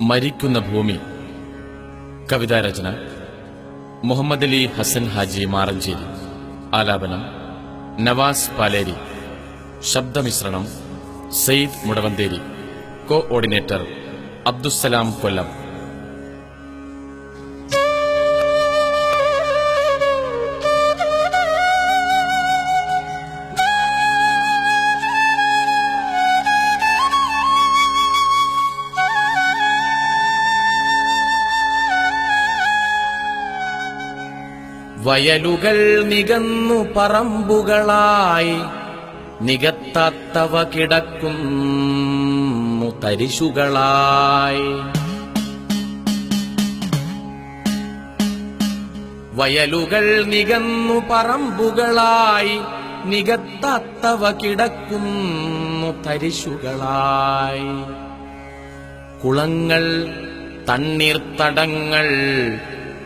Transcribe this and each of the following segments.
മരിക്കുന്ന ഭൂമി. കവിതാരചന മുഹമ്മദ് അലി ഹസൻ ഹാജി മാറഞ്ചേരി. ആലാപനം നവാസ് പാലേരി. ശബ്ദമിശ്രണം സയ്യിദ് മുടവന്തേരി. കോഓർഡിനേറ്റർ അബ്ദുസ്സലാം കൊല്ലം. വയലുകൾ നികന്നു പറമ്പുകളായി, നികത്താത്തവ കിടക്കുന്നു തരിശുകളായി. വയലുകൾ നികന്നു പറമ്പുകളായി, നികത്താത്തവ കിടക്കുന്നു തരിശുകളായി. കുളങ്ങൾ തണ്ണീർത്തടങ്ങൾ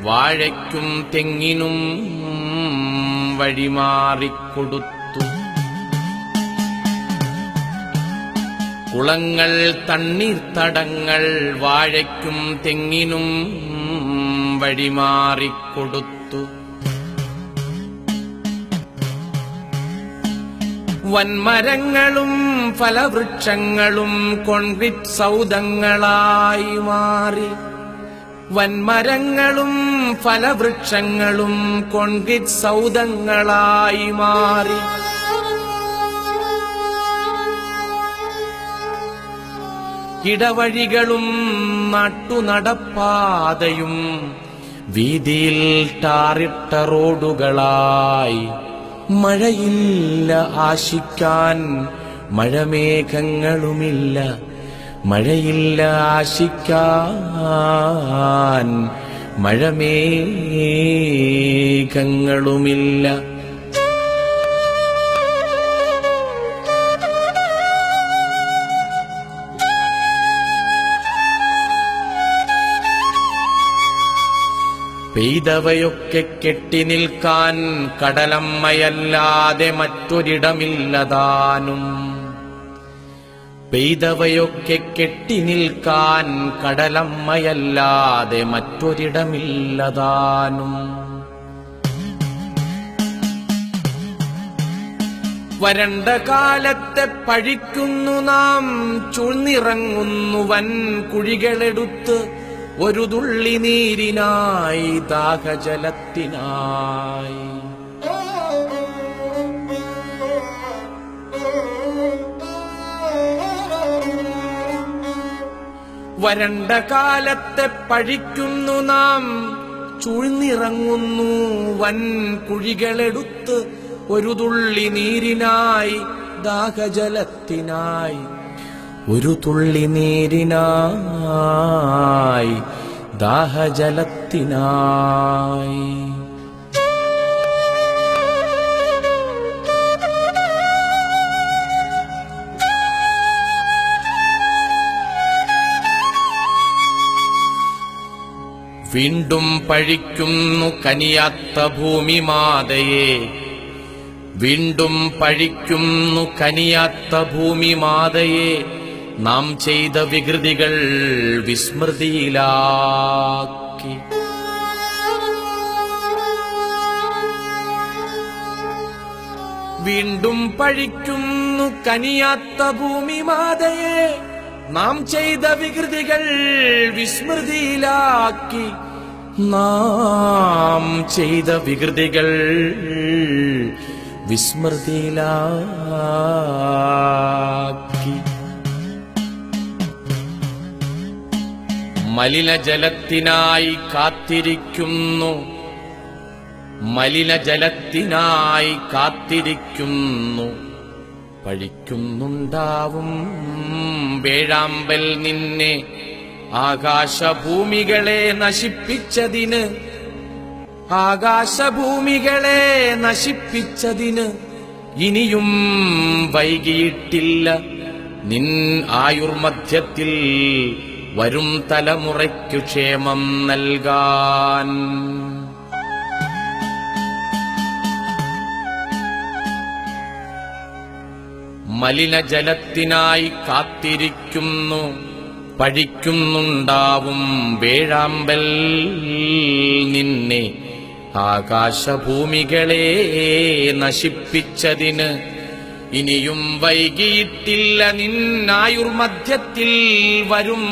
വാഴയ്ക്കും തെങ്ങിനും വഴിമാറിക്കൊടുത്തു. കുളങ്ങൾ തണ്ണീർത്തടങ്ങൾ വാഴയ്ക്കും തെങ്ങിനും വഴിമാറിക്കൊടുത്തു. വൻമരങ്ങളും ഫലവൃക്ഷങ്ങളും കോൺക്രീറ്റ് സൗധങ്ങളായി മാറി. വൻമരങ്ങളും ഫലവൃക്ഷങ്ങളും കോൺക്രീറ്റ് സൗധങ്ങളായി മാറി. ഇടവഴികളും നാട്ടുനടപ്പാതയും വീതിയിൽ ടാറിട്ട റോഡുകളായി. മഴയില്ല ആശിക്കാൻ മഴമേഘങ്ങളുമില്ല, മഴയില്ല ആശിക്കാൻ മഴമേഘങ്ങളുമില്ല. പെയ്തവയൊക്കെ കെട്ടി നിൽക്കാൻ കടലമ്മയല്ലാതെ മറ്റൊരിടമില്ലതാനും. പെയ്തവയൊക്കെ കെട്ടി നിൽക്കാൻ കടലമ്മയല്ലാതെ മറ്റൊരിടമില്ലതാനും. വരണ്ട കാലത്തെ പഴിക്കുന്നു നാം, ചൂഴ്ന്നിറങ്ങുന്നു വൻ കുഴികളെടുത്ത്. ഒരു തുള്ളി നീരിനായി, ദാഹജലത്തിനായി. വരണ്ട കാലത്തെ പഴിക്കുന്നു നാം, ചൂഴ്ന്നിറങ്ങുന്നു വൻ കുഴികളെടുത്ത്. ഒരു തുള്ളി നീരിനായി, ദാഹജലത്തിനായി. ഒരു തുള്ളി നീരിനായി, ദാഹജലത്തിനായി. വീണ്ടും പഴിക്കുന്നു കനിയാത്ത ഭൂമി മാതയെ. വീണ്ടും പഴിക്കുന്നു കനിയാത്ത ഭൂമി മാതയെ. നാം ചെയ്ത വികൃതികൾ വിസ്മൃതിയിലാക്കി. വീണ്ടും പഴിക്കുന്നു കനിയാത്ത ഭൂമി മാതയെ. നാം ചെയ്ത വികൃതികൾ വിസ്മൃതിയിലാക്കി. നാം ചെയ്ത വികൃതികൾ വിസ്മൃതിയിലാക്കി. മലിനജലത്തിനായി കാത്തിരിക്കുന്നു, മലിനജലത്തിനായി കാത്തിരിക്കുന്നു. പഴിക്കുന്നുണ്ടാവും വേഴാമ്പൽ നിന്നെ, ആകാശഭൂമികളെ നശിപ്പിച്ചതിന്. ആകാശഭൂമികളെ നശിപ്പിച്ചതിന് ഇനിയും വൈകിയിട്ടില്ല. നിൻ ആയുർമധ്യത്തിൽ വരും തലമുറയ്ക്കു ക്ഷേമം നൽകാൻ. മലിനജലത്തിനായി കാത്തിരിക്കുന്നു, പഴിക്കുന്നുണ്ടാവും വേഴാമ്പൽ നിന്നെ ആകാശഭൂമികളെ നശിപ്പിച്ചതിന് ഇനിയും വൈകിയിട്ടില്ല നിന്നായുർമധ്യത്തിൽ വരും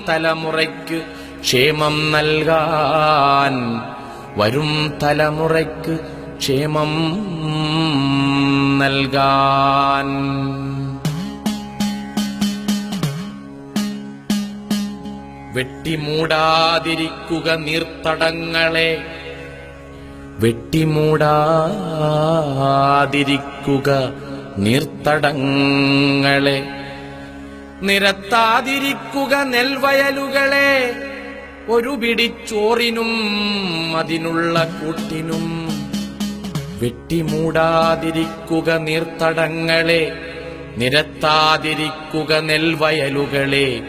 തലമുറയ്ക്ക് ക്ഷേമം നൽകാൻ വരും തലമുറയ്ക്ക് ക്ഷേമം നൽകാൻ. വെട്ടിമൂടാതിരിക്കുക നീർത്തടങ്ങളെ വെട്ടിമൂടാതിരിക്കുക നീർത്തടങ്ങളെ നിരത്താതിരിക്കുക നെൽവയലുകളെ ഒരു പിടിച്ചോറിനും അതിനുള്ള കൂട്ടിനും. വെട്ടിമൂടാതിരിക്കുക നീർത്തടങ്ങളെ നിരത്താതിരിക്കുക നെൽവയലുകളെ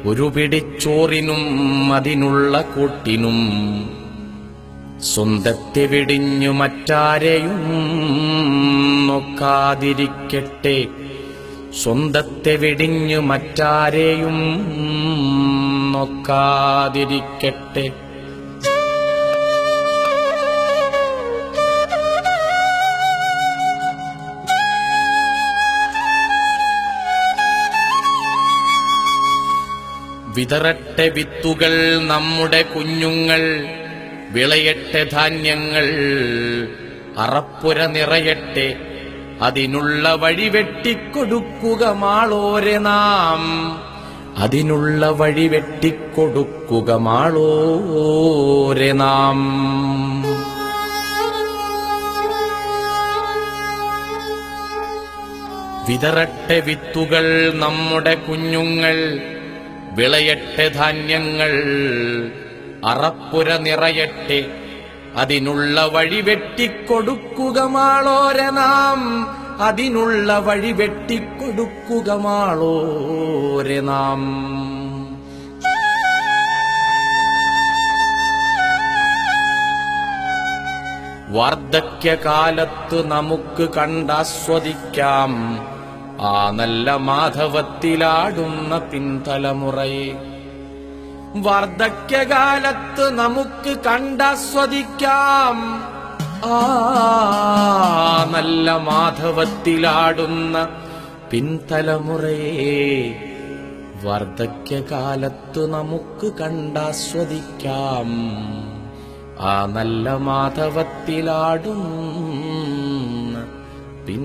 ഒരു പിടിച്ചോറിനും അതിനുള്ള കൂട്ടിനും. സ്വന്തത്തെ വെടിഞ്ഞു മറ്റാരെയും നോക്കാതിരിക്കട്ടെ സ്വന്തത്തെ വെടിഞ്ഞു മറ്റാരെയും നോക്കാതിരിക്കട്ടെ. വിതറട്ടെ വിത്തുകൾ നമ്മുടെ കുഞ്ഞുങ്ങൾ വിളയട്ടെ ധാന്യങ്ങൾ അറപ്പുര നിറയട്ടെ അതിനുള്ള വഴി വെട്ടിക്കൊടുക്കുക മാളോരെ നാം അതിനുള്ള വഴി വെട്ടിക്കൊടുക്കുക മാളോരെ നാം. വിതറട്ടെ വിത്തുകൾ നമ്മുടെ കുഞ്ഞുങ്ങൾ വിളയട്ടെ ധാന്യങ്ങൾ അറപ്പുര നിറയട്ടെ അതിനുള്ള വഴി വെട്ടിക്കൊടുക്കുക മാളോരെ നാം അതിനുള്ള വഴി വെട്ടിക്കൊടുക്കുക മാളോരെ നാം. വാർദ്ധക്യകാലത്ത് നമുക്ക് കണ്ടാസ്വദിക്കാം ആ നല്ല മാധവത്തിലാടുന്ന പിൻതലമുറയെ. വാർദ്ധക്യകാലത്ത് നമുക്ക് കണ്ടാസ്വദിക്കാം ആ നല്ല മാധവത്തിലാടുന്ന പിൻതലമുറയെ. വാർദ്ധക്യകാലത്ത് നമുക്ക് കണ്ടാസ്വദിക്കാം ആ നല്ല മാധവത്തിലാടുന്ന പിൻ